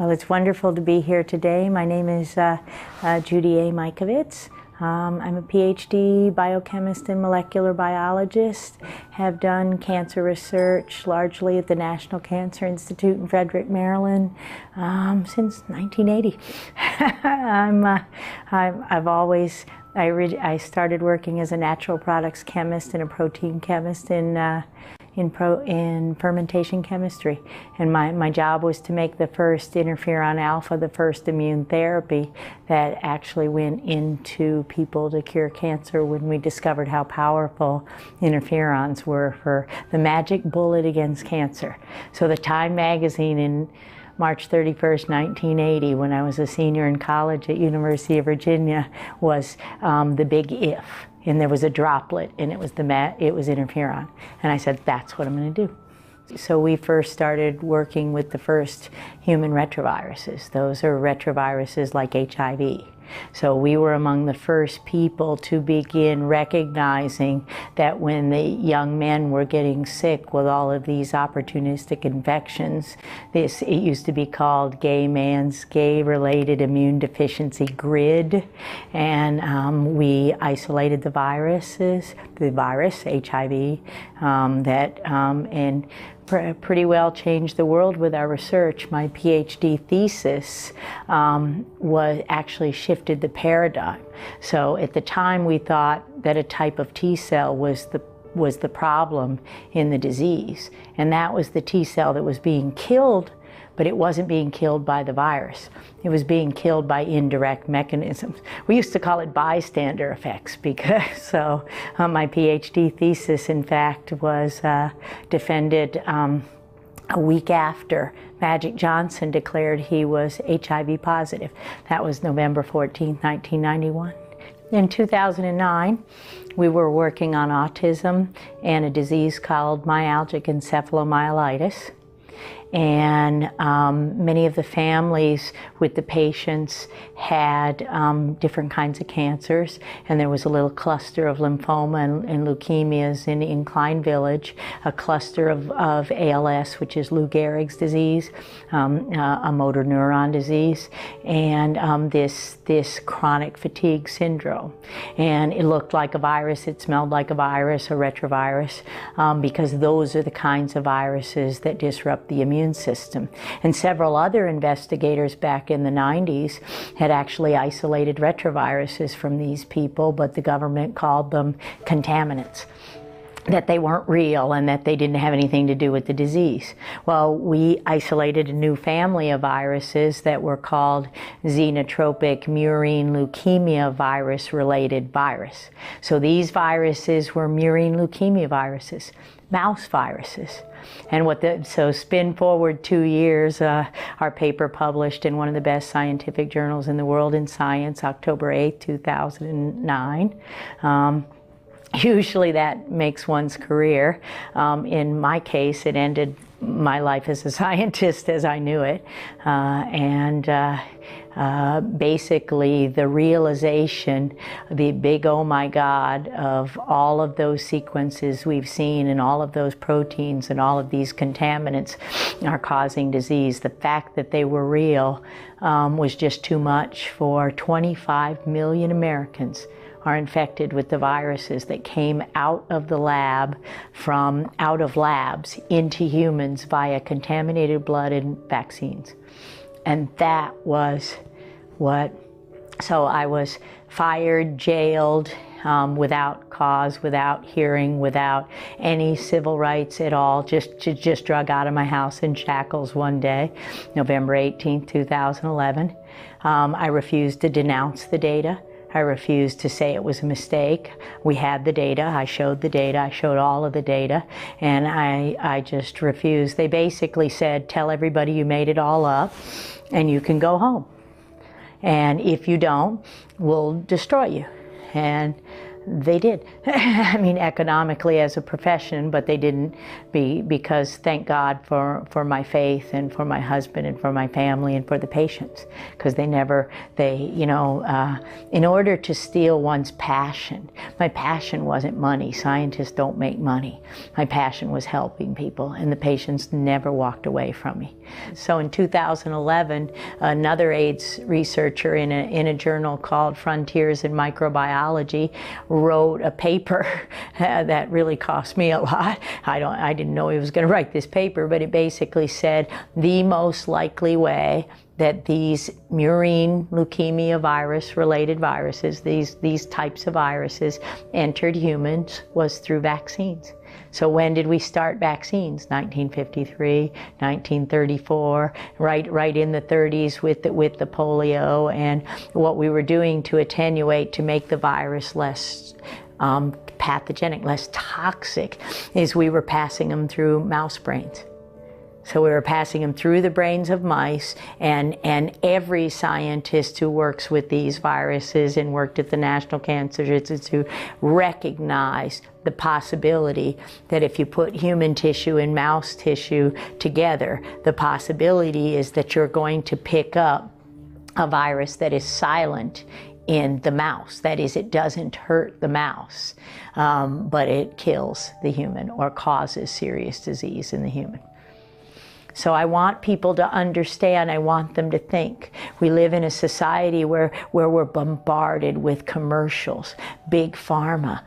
Well, it's wonderful to be here today. My name is Judy Mikovits. I'm a PhD biochemist and molecular biologist, have done cancer research largely at the National Cancer Institute in Frederick, Maryland, since 1980. I started working as a natural products chemist and a protein chemist in fermentation chemistry, and my job was to make the first interferon alpha, the first immune therapy that actually went into people to cure cancer when we discovered how powerful interferons were for the magic bullet against cancer. So the Time magazine in March 31st, 1980, when I was a senior in college at University of Virginia, was the big if. And there was a droplet, and it was interferon. And I said, that's what I'm going to do. So we first started working with the first human retroviruses. Those are retroviruses like HIV. So we were among the first people to begin recognizing that when the young men were getting sick with all of these opportunistic infections, it used to be called gay-related immune deficiency grid, and we isolated the virus, HIV, and pretty well changed the world with our research. My PhD thesis actually shifted the paradigm. So at the time we thought that a type of T cell was the problem in the disease, and that was the T cell that was being killed, but it wasn't being killed by the virus. It was being killed by indirect mechanisms. We used to call it bystander effects because my PhD thesis, in fact, was defended a week after Magic Johnson declared he was HIV positive. That was November 14th, 1991. In 2009, we were working on autism and a disease called myalgic encephalomyelitis. And many of the families with the patients had different kinds of cancers, and there was a little cluster of lymphoma and leukemias in Klein Village, a cluster of ALS, which is Lou Gehrig's disease, a motor neuron disease, and this chronic fatigue syndrome. And it looked like a virus, it smelled like a virus, a retrovirus, because those are the kinds of viruses that disrupt the immune system. And several other investigators back in the 90s had actually isolated retroviruses from these people, but the government called them contaminants, that they weren't real and that they didn't have anything to do with the disease. Well, we isolated a new family of viruses that were called xenotropic murine leukemia virus-related virus. So these viruses were murine leukemia viruses, mouse viruses. And so spin forward 2 years, our paper published in one of the best scientific journals in the world in Science, October 8, 2009. Usually that makes one's career. In my case, it ended my life as a scientist as I knew it. Basically the realization, the big oh my God of all of those sequences we've seen and all of those proteins and all of these contaminants are causing disease. The fact that they were real was just too much. For 25 million Americans are infected with the viruses that came out of the lab, out of labs into humans via contaminated blood and vaccines. And that was so I was fired, jailed, without cause, without hearing, without any civil rights at all, just drug out of my house in shackles one day, November 18th, 2011. I refused to denounce the data. I refused to say it was a mistake. We had the data, I showed the data, I showed all of the data, and I just refused. They basically said, tell everybody you made it all up and you can go home. And if you don't, we'll destroy you. And they did. I mean, economically as a profession, but they didn't because thank God for my faith and for my husband and for my family and for the patients, because in order to steal one's passion, my passion wasn't money. Scientists don't make money. My passion was helping people, and the patients never walked away from me. So in 2011, another AIDS researcher in a journal called Frontiers in Microbiology wrote a paper that really cost me a lot. I didn't know he was going to write this paper, but it basically said the most likely way that these murine leukemia virus related viruses, these types of viruses entered humans was through vaccines. So when did we start vaccines? 1953, 1934, right in the 30s with the polio, and what we were doing to attenuate, to make the virus less pathogenic, less toxic, is we were passing them through mouse brains. So we were passing them through the brains of mice, and every scientist who works with these viruses and worked at the National Cancer Institute recognized the possibility that if you put human tissue and mouse tissue together, the possibility is that you're going to pick up a virus that is silent in the mouse. That is, it doesn't hurt the mouse, but it kills the human or causes serious disease in the human. So I want people to understand, I want them to think. We live in a society where we're bombarded with commercials, big pharma,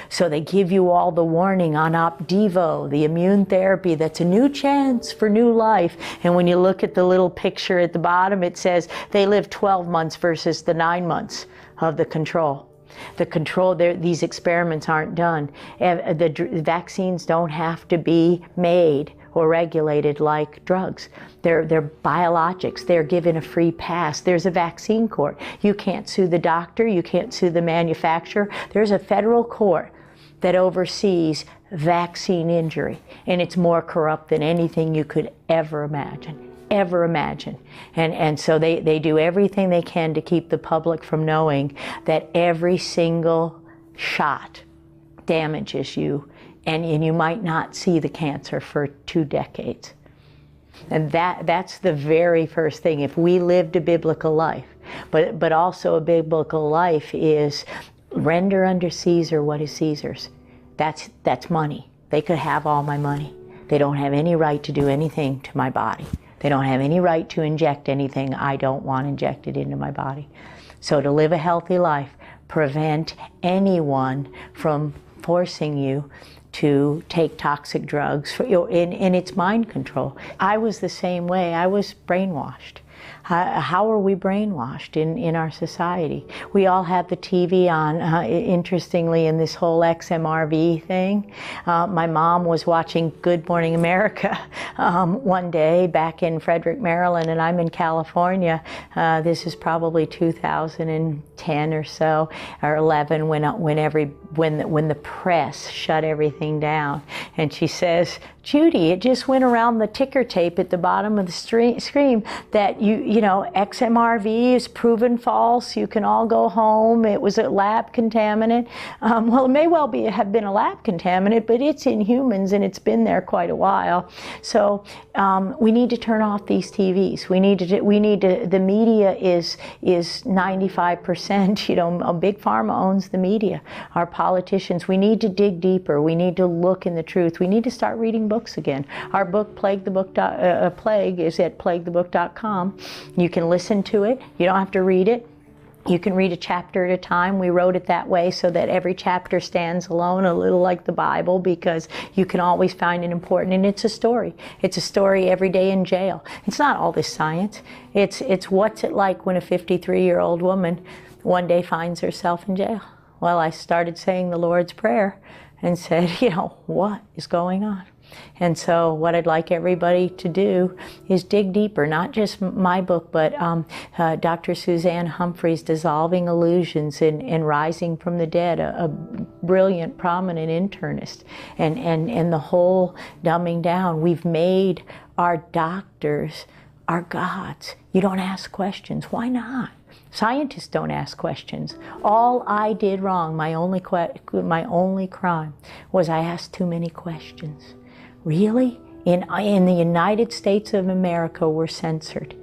so they give you all the warning on Opdivo, the immune therapy that's a new chance for new life. And when you look at the little picture at the bottom, it says they live 12 months versus the 9 months of the control. The control, these experiments aren't done. The vaccines don't have to be made or regulated like drugs. They're biologics. They're given a free pass. There's a vaccine court. You can't sue the doctor. You can't sue the manufacturer. There's a federal court that oversees vaccine injury, and it's more corrupt than anything you could ever imagine. And so they do everything they can to keep the public from knowing that every single shot damages you, and you might not see the cancer for 2 decades. And that's the very first thing. If we lived a biblical life, but also a biblical life is render unto Caesar what is Caesar's. That's money. They could have all my money. They don't have any right to do anything to my body. They don't have any right to inject anything I don't want injected into my body. So to live a healthy life, prevent anyone from forcing you to take toxic drugs, and it's mind control. I was the same way. I was brainwashed. How are we brainwashed in our society? We all have the TV on. Interestingly, in this whole XMRV thing, my mom was watching Good Morning America one day back in Frederick, Maryland, and I'm in California. This is probably 2010 or so, or 11, when the press shut everything down. And she says, "Judy, it just went around the ticker tape at the bottom of the screen that XMRV is proven false. You can all go home. It was a lab contaminant." Well, it may well have been a lab contaminant, but it's in humans and it's been there quite a while. So we need to turn off these TVs. The media is 95%. Big pharma owns the media. Our politicians. We need to dig deeper. We need to look in the truth. We need to start reading books again. Our book, Plague, is at plaguethebook.com. You can listen to it. You don't have to read it. You can read a chapter at a time. We wrote it that way so that every chapter stands alone, a little like the Bible, because you can always find it important. And it's a story. It's a story every day in jail. It's not all this science. It's what's it like when a 53-year-old woman one day finds herself in jail. Well, I started saying the Lord's Prayer and said, what is going on? And so what I'd like everybody to do is dig deeper, not just my book, but Dr. Suzanne Humphrey's Dissolving Illusions and Rising from the Dead, a brilliant, prominent internist, and the whole dumbing down. We've made our doctors are gods. You don't ask questions. Why not? Scientists don't ask questions. All I did wrong, my only crime, was I asked too many questions. Really? In the United States of America, we're censored.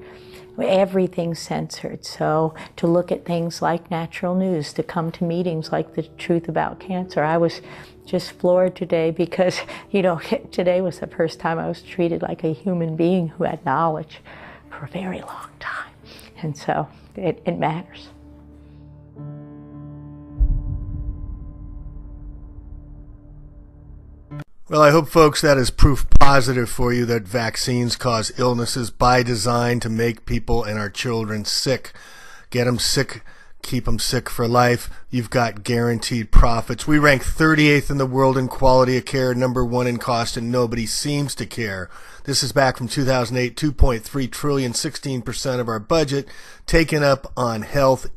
Everything's censored. So to look at things like natural news, to come to meetings like The Truth About Cancer, I was just floored today because, today was the first time I was treated like a human being who had knowledge for a very long time. And so it matters. Well, I hope, folks, that is proof positive for you that vaccines cause illnesses by design to make people and our children sick. Get them sick, keep them sick for life. You've got guaranteed profits. We rank 38th in the world in quality of care, number 1 in cost, and nobody seems to care. This is back from 2008, 2.3 trillion, 16% of our budget taken up on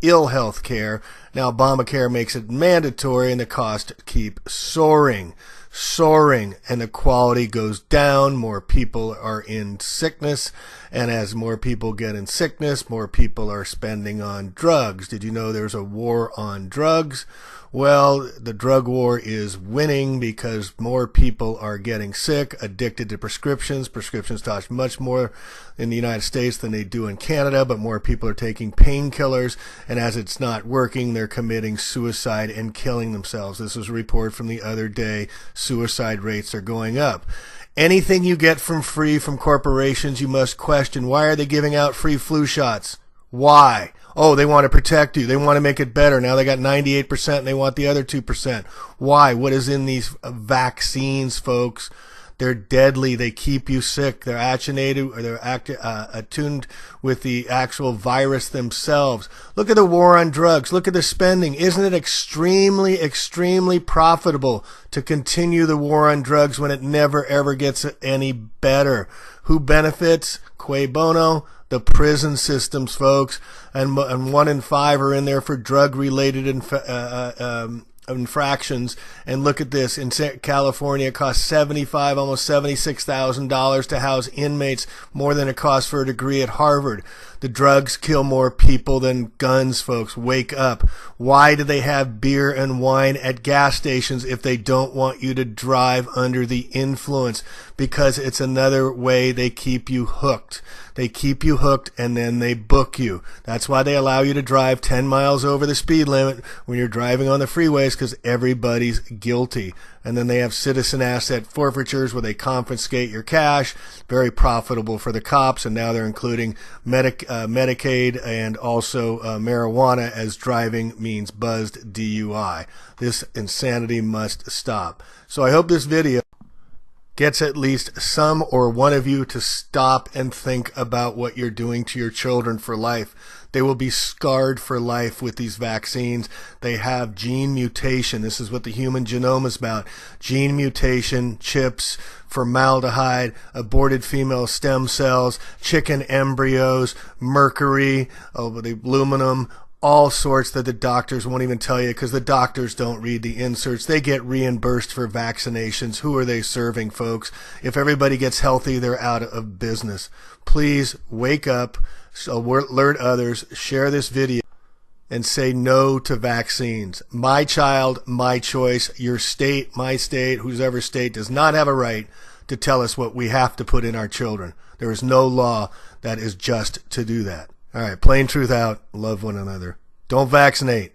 ill health care. Now Obamacare makes it mandatory and the costs keep soaring, and the quality goes down. More people are in sickness, and as more people get in sickness, more people are spending on drugs. Did you know there's a war on drugs? Well, the drug war is winning because more people are getting sick, addicted to prescriptions. Prescriptions cost much more in the United States than they do in Canada, but more people are taking painkillers, and as it's not working, they're committing suicide and killing themselves. This was a report from the other day. Suicide rates are going up. Anything you get from free from corporations, you must question. Why are they giving out free flu shots? Why? Oh, they want to protect you. They want to make it better. Now they got 98% and they want the other 2%. Why? What is in these vaccines, folks? They're deadly. They keep you sick. They're attenuated, or they're attuned with the actual virus themselves. Look at the war on drugs. Look at the spending. Isn't it extremely, extremely profitable to continue the war on drugs when it never, ever gets any better? Who benefits? Cui bono? The prison systems, folks, and 1 in 5 are in there for drug-related infractions. And look at this. In California, it costs $75,000, almost $76,000 to house inmates, more than it costs for a degree at Harvard. The drugs kill more people than guns, folks. Wake up. Why do they have beer and wine at gas stations if they don't want you to drive under the influence? Because it's another way they keep you hooked. They keep you hooked and then they book you. That's why they allow you to drive 10 miles over the speed limit when you're driving on the freeways, because everybody's guilty. And then they have citizen asset forfeitures where they confiscate your cash. Very profitable for the cops. And now they're including Medicaid and also marijuana as driving means buzzed DUI. This insanity must stop. So I hope this video gets at least some or one of you to stop and think about what you're doing to your children for life. They will be scarred for life with these vaccines. They have gene mutation. This is what the human genome is about. Gene mutation, chips, formaldehyde, aborted female stem cells, chicken embryos, mercury, the aluminum, all sorts that the doctors won't even tell you because the doctors don't read the inserts. They get reimbursed for vaccinations. Who are they serving, folks? If everybody gets healthy, they're out of business. Please wake up, alert others, share this video, and say no to vaccines. My child, my choice. Your state, my state, whoever state does not have a right to tell us what we have to put in our children. There is no law that is just to do that. All right, plain truth out. Love one another. Don't vaccinate.